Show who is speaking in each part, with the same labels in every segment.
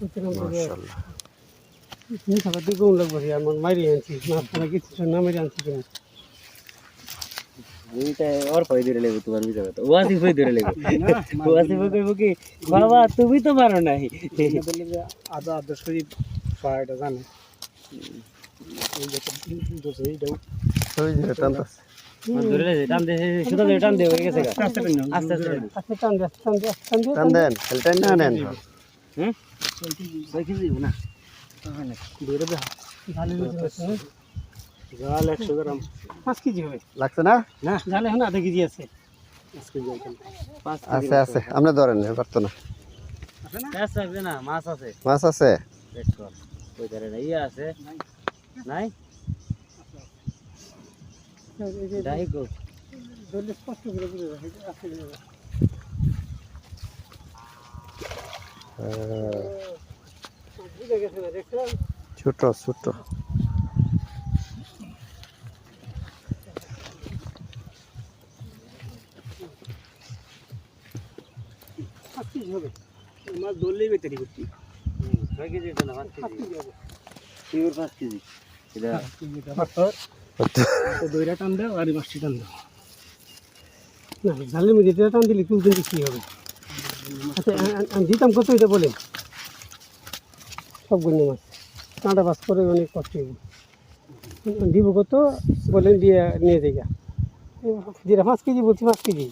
Speaker 1: মাশাআল্লাহ
Speaker 2: তুমি খাবার দিয়ে কোন লাগবে আমার মাইরে আনছি মাছ খানা কিছু না মেরে আনছি তুমি
Speaker 3: এইটা আর কই ধরে লেগে তোমার বিজয় তো ওয়াসি কই ধরে লেগে ওয়াসি কই কি বাবা তুমি তো পারো নাই
Speaker 2: আদা আদা শরীর পায়টা জানে এই যে দোষে দাও
Speaker 1: ওই যে টানতাছে
Speaker 3: ধরে লে টান দে সুদা ধরে টান দে হয়ে গেছে
Speaker 2: আস্তে আস্তে
Speaker 3: আস্তে
Speaker 2: টান দে
Speaker 1: টান দেন খালি টান না নেন
Speaker 3: হুম কই কি দিব না
Speaker 2: ধরে দে জালে জাল 100 গ্রাম 5 কেজি হবে
Speaker 1: লাগছে না
Speaker 2: না জালে এখন আধা কেজি আছে 5 কেজি
Speaker 1: আছে আছে আপনি ধরেন পারতো না
Speaker 3: মাছ আছে না মাছ আছে
Speaker 1: মাছ আছে
Speaker 3: দেখো কই ধরে না ইয়া আছে নাই দাই গো
Speaker 2: ধরলে স্পষ্ট করে বুঝে যাবে আছে বুঝে গেছে না দেখছো
Speaker 1: ছোট ছোট
Speaker 2: কি হবে মাছ ধরলেই বেতারি করছি
Speaker 3: কয় কেজি তো না 5 কেজি পিওর 5 কেজি এটা
Speaker 2: তো দইরা টান দাও আর মাছটি টান দাও না জালের মধ্যে এটা টান দিলে কিন্তু কি হবে আচ্ছা আমি দিতাম কত এটা বলে সব গুলো মাছ কাঁটা বাস করে অনেক কষ্ট হবে দিব কত বলেন দিয়ে নিয়ে যাই যেটা 5 কেজি বলছি 5 কেজি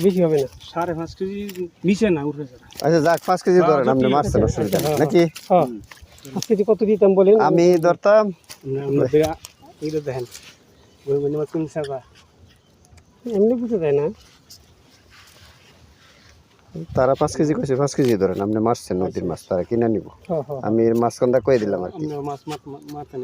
Speaker 2: বেশি হবে না 5.5 কেজি নিচে না উঠে যাবে
Speaker 1: আচ্ছা যাক 5 কেজি ধরেন আপনি মারছেন অসুবিধা নেই নাকি
Speaker 2: হ্যাঁ 5 কেজি কত দিতাম বলেন
Speaker 1: আমি ধরতাম
Speaker 2: এইটা দেখেন ওই মানে মাছ কিনছে বা এমনি বুঝে যায় না
Speaker 1: তারা 5 কেজি কইছে 5 কেজি ধরেন আপনি মারছেন নদীর মাছ তারা কিনে নিব
Speaker 2: হ্যাঁ হ্যাঁ
Speaker 1: আমি এর মাছ কোনটা কই দিলাম আর কি
Speaker 2: আমরা মাছ মাথা নেই